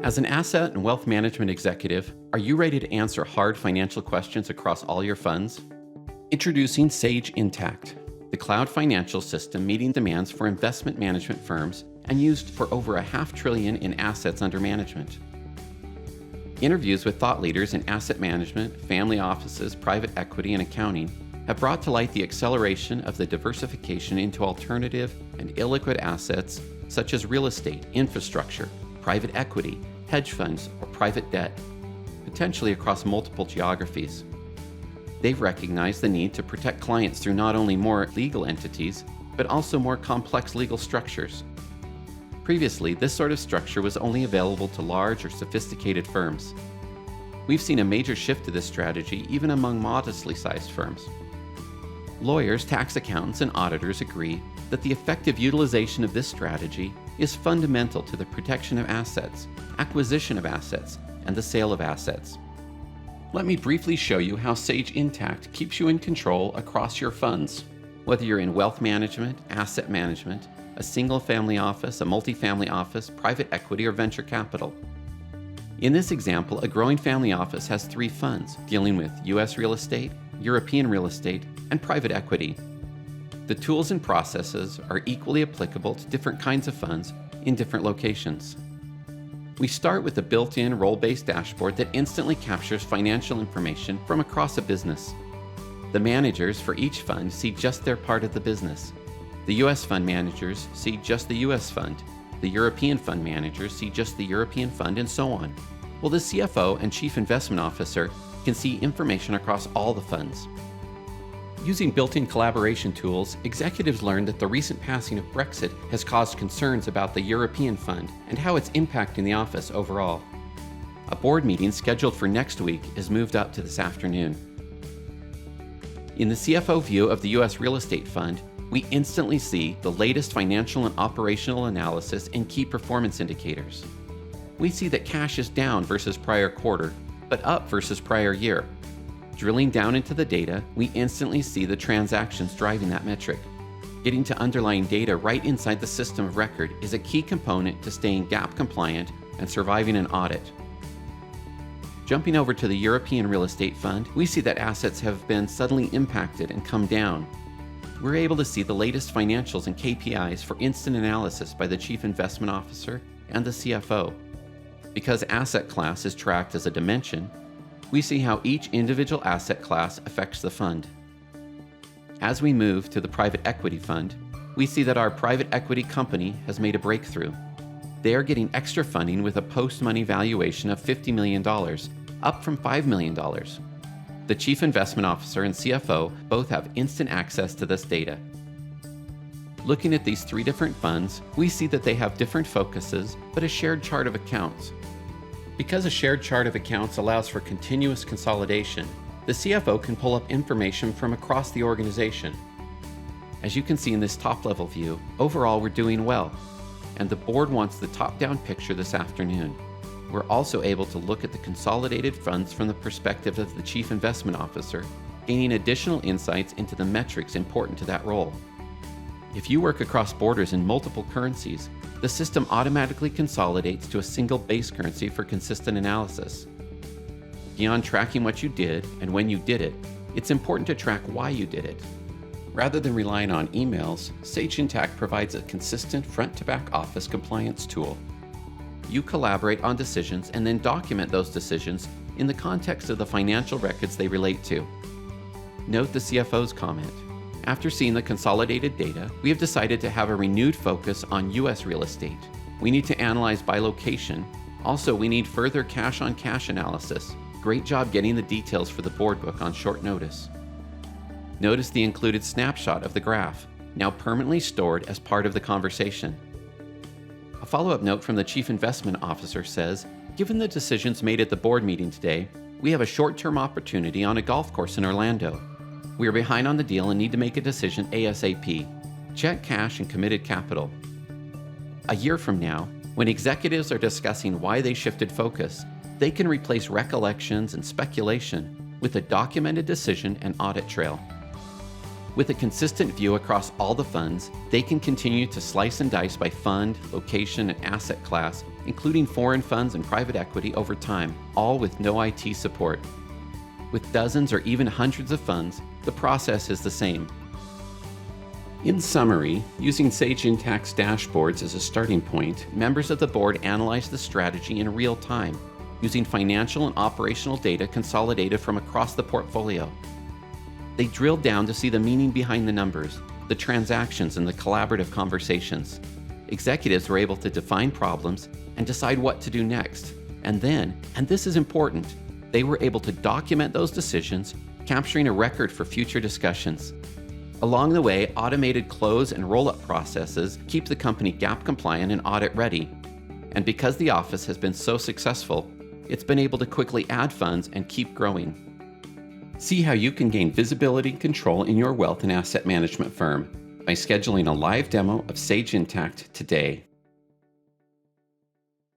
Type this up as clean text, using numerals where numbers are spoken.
As an asset and wealth management executive, are you ready to answer hard financial questions across all your funds? Introducing Sage Intacct, the cloud financial system meeting demands for investment management firms and used for over $500 billion in assets under management. Interviews with thought leaders in asset management, family offices, private equity, and accounting have brought to light the acceleration of the diversification into alternative and illiquid assets such as real estate, infrastructure, private equity, hedge funds, or private debt, potentially across multiple geographies. They've recognized the need to protect clients through not only more legal entities, but also more complex legal structures. Previously, this sort of structure was only available to large or sophisticated firms. We've seen a major shift to this strategy even among modestly sized firms. Lawyers, tax accountants, and auditors agree that the effective utilization of this strategy is fundamental to the protection of assets, acquisition of assets, and the sale of assets. Let me briefly show you how Sage Intacct keeps you in control across your funds, whether you're in wealth management, asset management, a single-family office, a multifamily office, private equity, or venture capital. In this example, a growing family office has 3 funds dealing with U.S. real estate, European real estate, and private equity. The tools and processes are equally applicable to different kinds of funds in different locations. We start with a built-in role-based dashboard that instantly captures financial information from across a business. The managers for each fund see just their part of the business. The U.S. fund managers see just the U.S. fund. The European fund managers see just the European fund, and so on. Well, the CFO and Chief Investment Officer can see information across all the funds. Using built-in collaboration tools, executives learned that the recent passing of Brexit has caused concerns about the European fund and how it's impacting the office overall. A board meeting scheduled for next week is moved up to this afternoon. In the CFO view of the U.S. real estate fund, we instantly see the latest financial and operational analysis and key performance indicators. We see that cash is down versus prior quarter, but up versus prior year. Drilling down into the data, we instantly see the transactions driving that metric. Getting to underlying data right inside the system of record is a key component to staying GAAP compliant and surviving an audit. Jumping over to the European real estate fund, we see that assets have been suddenly impacted and come down. We're able to see the latest financials and KPIs for instant analysis by the Chief Investment Officer and the CFO. Because asset class is tracked as a dimension, we see how each individual asset class affects the fund. As we move to the private equity fund, we see that our private equity company has made a breakthrough. They are getting extra funding with a post-money valuation of $50 million, up from $5 million. The Chief Investment Officer and CFO both have instant access to this data. Looking at these 3 different funds, we see that they have different focuses, but a shared chart of accounts. Because a shared chart of accounts allows for continuous consolidation, the CFO can pull up information from across the organization. As you can see in this top-level view, overall we're doing well, and the board wants the top-down picture this afternoon. We're also able to look at the consolidated funds from the perspective of the Chief Investment Officer, gaining additional insights into the metrics important to that role. If you work across borders in multiple currencies, the system automatically consolidates to a single base currency for consistent analysis. Beyond tracking what you did and when you did it, it's important to track why you did it. Rather than relying on emails, Sage Intacct provides a consistent front-to-back office compliance tool. You collaborate on decisions and then document those decisions in the context of the financial records they relate to. Note the CFO's comment. After seeing the consolidated data, we have decided to have a renewed focus on U.S. real estate. We need to analyze by location. Also, we need further cash-on-cash analysis. Great job getting the details for the board book on short notice. Notice the included snapshot of the graph, now permanently stored as part of the conversation. A follow-up note from the Chief Investment Officer says, given the decisions made at the board meeting today, we have a short-term opportunity on a golf course in Orlando. We are behind on the deal and need to make a decision ASAP. Check cash and committed capital. A year from now, when executives are discussing why they shifted focus, they can replace recollections and speculation with a documented decision and audit trail. With a consistent view across all the funds, they can continue to slice and dice by fund, location, and asset class including foreign funds and private equity over time, all with no IT support. With dozens or even hundreds of funds, the process is the same. In summary, using Sage Intacct's dashboards as a starting point, members of the board analyze the strategy in real time, using financial and operational data consolidated from across the portfolio. They drill down to see the meaning behind the numbers, the transactions, and the collaborative conversations. Executives were able to define problems and decide what to do next. And then, and this is important, they were able to document those decisions, capturing a record for future discussions. Along the way, automated close and roll-up processes keep the company GAAP compliant and audit ready. And because the office has been so successful, it's been able to quickly add funds and keep growing. See how you can gain visibility and control in your wealth and asset management firm by scheduling a live demo of Sage Intacct today.